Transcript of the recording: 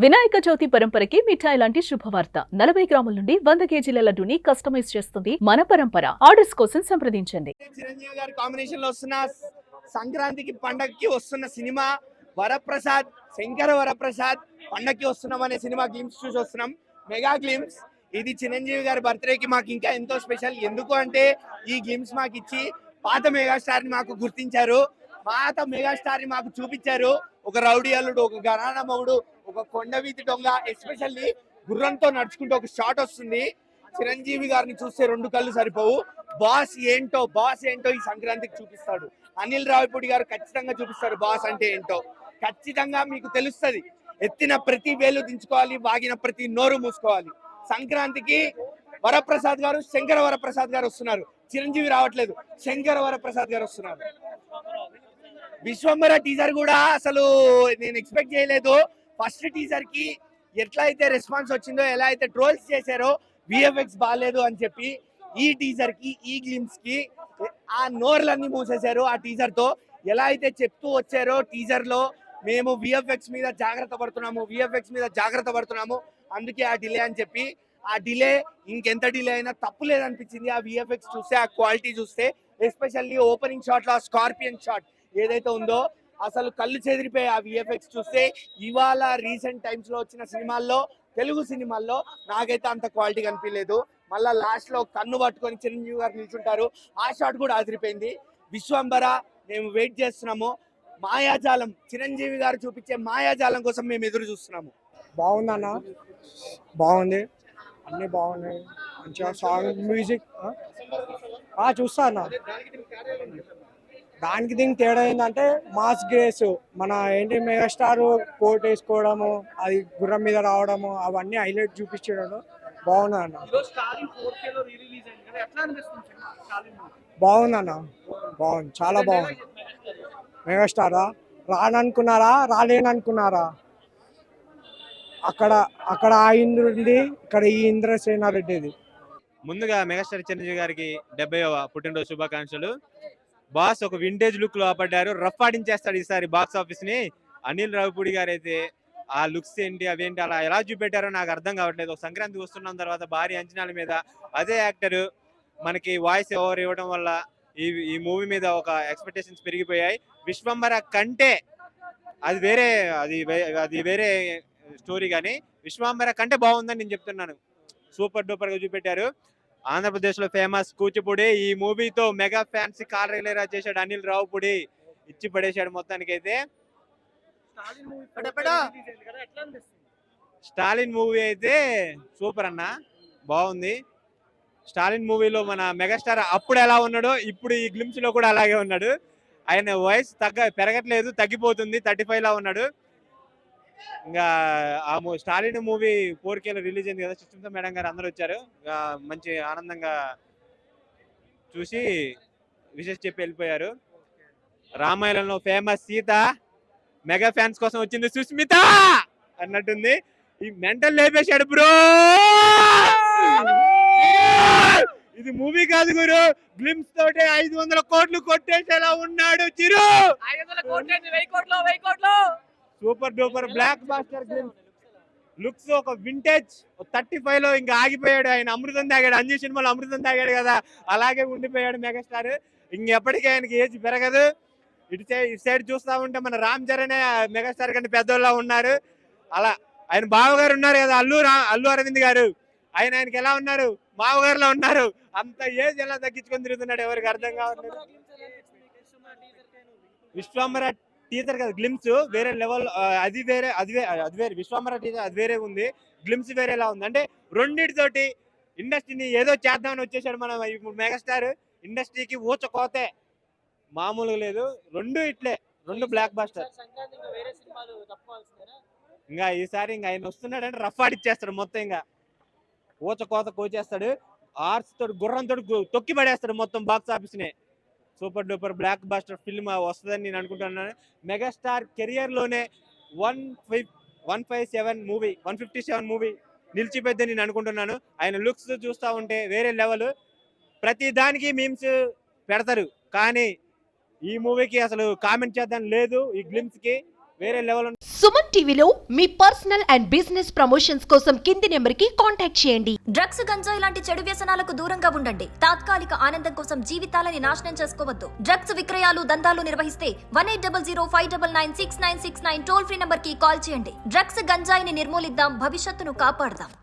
వినాయక చవితి పరంపరకి మిఠాయి లాంటి శుభవార్త 40 గ్రాముల నుండి 100 కేజీల లడ్డూని కస్టమైజ్ చేస్తుంది మన పరంపర. ఆర్డర్స్ కోసం సంప్రదించండి. చిరంజీవి గారి కాంబినేషన్ లో వస్తున్న సంక్రాంతికి పండగకి వస్తున్న సినిమా వరప్రసాద్, శంకర వరప్రసాద్ పండగకి వస్తున్నాం అనే సినిమా గ్లిమ్స్ చూసి వస్తున్నాం. మెగా గ్లిమ్స్ ఇది చిరంజీవి గారి బర్త్డేకి మాకు ఇంకా ఎంతో స్పెషల్. ఎందుకు అంటే ఈ గ్లిమ్స్ మాకు ఇచ్చి పాత మెగాస్టార్ ని మాకు గుర్తించారు, పాత మెగాస్టార్ ని మాకు చూపించారు. ఒక రౌడీ అల్లుడు, ఒక గరానా మొగుడు, ఒక కొండవీధి దొంగ, ఎస్పెషల్లీ గుర్రంతో నడుచుకుంటూ ఒక షాట్ వస్తుంది. చిరంజీవి గారిని చూస్తే రెండు కళ్ళు సరిపోవు. బాస్ ఏంటో ఈ సంక్రాంతికి చూపిస్తాడు. అనిల్ రావిపూడి గారు ఖచ్చితంగా చూపిస్తారు బాస్ అంటే ఏంటో. ఖచ్చితంగా మీకు తెలుస్తుంది. ఎత్తిన ప్రతి వేలు దించుకోవాలి, వాగిన ప్రతి నోరు మూసుకోవాలి. సంక్రాంతికి వరప్రసాద్ గారు, శంకర వరప్రసాద్ గారు వస్తున్నారు. చిరంజీవి రావట్లేదు, శంకర వరప్రసాద్ గారు వస్తున్నారు. విశ్వంబర టీజర్ కూడా అసలు నేను ఎక్స్పెక్ట్ చేయలేదు. ఫస్ట్ టీజర్ కి ఎట్లా అయితే రెస్పాన్స్ వచ్చిందో, ఎలా అయితే ట్రోల్స్ చేశారో విఎఫ్ఎక్స్ బాగాలేదు అని చెప్పి, ఈ టీజర్ కి, ఈ గ్లిమ్స్ కి ఆ నోర్లన్నీ మూసేశారు. ఆ టీజర్ తో ఎలా అయితే చెప్తూ వచ్చారో టీజర్ లో, మేము విఎఫ్ఎక్స్ మీద జాగ్రత్త పడుతున్నాము, అందుకే ఆ డిలే అని చెప్పి. ఆ డిలే ఇంకెంత డిలే అయినా తప్పు లేదనిపించింది. ఆ విఎఫ్ఎక్స్ చూస్తే, ఆ క్వాలిటీ చూస్తే, ఎస్పెషల్లీ ఓపెనింగ్ షాట్ లో ఆ స్కార్పియన్ షాట్ ఏదైతే ఉందో అసలు కళ్ళు చెదిరిపోయి ఆ విఎఫ్ఎక్స్ చూస్తే. ఇవాళ రీసెంట్ టైమ్స్ లో వచ్చిన సినిమాల్లో, తెలుగు సినిమాల్లో నాకైతే అంత క్వాలిటీ కనిపించలేదు. మళ్ళా లాస్ట్ లో కన్ను పట్టుకొని చిరంజీవి గారు నిల్చుంటారు, ఆ షాట్ కూడా ఆదిరిపోయింది. విశ్వంబర మేము వెయిట్ చేస్తున్నాము. మాయాజాలం, చిరంజీవి గారు చూపించే మాయాజాలం కోసం మేము ఎదురు చూస్తున్నాము. బాగుందన్న, బాగుంది, అన్ని బాగున్నాయి. మంచిగా సాంగ్, మ్యూజిక్ చూస్తా అన్న. దానికి దీనికి తేడా ఏంటంటే మాస్ గ్రేస్, మన ఏంటి మెగాస్టార్ కోట్ వేసుకోవడము, అది గుర్రం మీద రావడము, అవన్నీ హైలైట్ చూపించడం బాగుంది అన్న. బాగుందన్న, బాగుంది, చాలా బాగుంది. మెగాస్టారా రాననుకున్నారా, రాలేననుకున్నారా? అక్కడ ఆ ఇంద్రుడిది, ఇక్కడ ఈ ఇంద్రసేనారెడ్డిది. ముందుగా మెగాస్టార్ చిరంజీవి గారికి 70వ పుట్టినరోజు శుభాకాంక్షలు. బాస్ ఒక వింటేజ్ లుక్ లో ఆపడ్డారు, రఫ్ ఆడించేస్తాడు ఈసారి బాక్స్ ఆఫీస్ ని. అనిల్ రావిపూడి గారు అయితే ఆ లుక్స్ ఏంటి, అవేంటి, అలా ఎలా చూపెట్టారో నాకు అర్థం కావట్లేదు. ఒక సంక్రాంతి వస్తున్నాం తర్వాత భారీ అంచనాల మీద అదే యాక్టర్ మనకి వాయిస్ ఓవర్ ఇవ్వడం వల్ల ఈ మూవీ మీద ఒక ఎక్స్పెక్టేషన్స్ పెరిగిపోయాయి. విశ్వంబర కంటే అది వేరే స్టోరీ, కానీ విశ్వంబర కంటే బాగుందని నేను చెప్తున్నాను. సూపర్ డూపర్ గా చూపెట్టారు. ఆంధ్రప్రదేశ్ లో ఫేమస్ కూచిపూడి ఈ మూవీతో మెగా ఫ్యాన్స్ కాలరేలేరా చేశాడు అనిల్ రావుపూడి, ఇచ్చి పడేశాడు మొత్తానికి. అయితే స్టాలిన్ మూవీ అయితే సూపర్ అన్న, బాగుంది. స్టాలిన్ మూవీలో మన మెగాస్టార్ అప్పుడు ఎలా ఉన్నాడో ఇప్పుడు ఈ గ్లిమ్స్ లో కూడా అలాగే ఉన్నాడు. ఆయన వయసు పెరగట్లేదు, తగ్గిపోతుంది, 35 లా ఉన్నాడు. ఇంకా ఆ స్టాలిన్ మూవీ 4Kలో రిలీజ్ అయింది కదా, సుష్మిత మేడం గారు అందరూ వచ్చారు. మంచి ఆనందంగా చూసి విషెస్ చెప్పి వెళ్ళిపోయారు. రామాయణంలో ఫేమస్ సీత మెగా ఫ్యాన్స్ కోసం వచ్చింది సుష్మిత అన్నట్టుంది. ఈ మెంటల్ లేపేశాడు బ్రో. ఇది మూవీ కాదు గురు, గ్లిమ్స్ తోటే 500 కోట్లు కొట్టేసేలా ఉన్నాడు Chiru. Super duper blockbuster glimpse looks. ఒక వింటేజ్ 35 లో ఇంకా ఆగిపోయాడు ఆయన. అమృతం తాగాడు, అంజు సినిమాలో అమృతం తాగాడు కదా, అలాగే ఉండిపోయాడు మెగాస్టార్. ఇంకెప్పటికీ ఆయనకి ఏజ్ పెరగదు. ఇటు సైడ్ చూస్తా ఉంటే మన రామ్ చరణ్ మెగాస్టార్ కంటే పెద్దోళ్ళ ఉన్నారు. అలా ఆయన బావగారు ఉన్నారు కదా, అల్లు అరవింద్ గారు, ఆయనకి ఎలా ఉన్నారు, మావగారులో ఉన్నారు. అంత ఏజ్ ఎలా తగ్గించుకొని తిరుగుతున్నాడు, ఎవరికి అర్థం కావట్లేదు. విశ్వంబర టీజర్ కదా, గ్లిమ్స్ వేరే లెవెల్, అది వేరే విశ్వంబర టీజర్ అది వేరే ఉంది, గ్లిమ్స్ వేరేలా ఉంది. అంటే రెండింటితోటి ఇండస్ట్రీని ఏదో చేద్దామని వచ్చేసాడు మన మెగాస్టార్. ఇండస్ట్రీకి ఊచకోతే మామూలుగా లేదు. రెండు బ్లాక్ బాస్టర్. ఇంకా ఈసారి ఇంకా ఆయన వస్తున్నాడంటే రఫ్ ఆడిచ్చేస్తాడు మొత్తం. ఇంకా ఊచకోత కోచేస్తాడు. ఆర్ట్స్ తోటి, గుర్రంతో తొక్కి పడేస్తాడు మొత్తం బాక్స్ ఆఫీస్ ని. Super duper blockbuster film వస్తుందని నేను అనుకుంటున్నాను. మెగాస్టార్ కెరియర్ లోనే 157 మూవీ నిలిచిపోద్దని నేను అనుకుంటున్నాను. ఆయన లుక్స్ చూస్తా ఉంటే వేరే లెవెల్. ప్రతి దానికి మీమ్స్ పెడతారు, కానీ ఈ మూవీకి అసలు కామెంట్ చేద్దాం లేదు. ఈ గ్లిమ్స్ కి వేరే లెవెల్. సుమన్ టీవీలో మీ పర్సనల్ అండ్ బిజినెస్ ప్రమోషన్స్ కోసం కింది నెంబర్కి కాంటాక్ట్ చేయండి. డ్రగ్స్, గంజాయి లాంటి చెడు వ్యసనాలకు దూరంగా ఉండండి. తాత్కాలిక ఆనందం కోసం జీవితాలని నాశనం చేసుకోవద్దు. డ్రగ్స్ విక్రయాలు, దందాలు నిర్వహిస్తే 1800599696 టోల్ ఫ్రీ నంబర్ కి కాల్ చేయండి. డ్రగ్స్, గంజాయిని నిర్మూలిద్దాం, భవిష్యత్తును కాపాడదాం.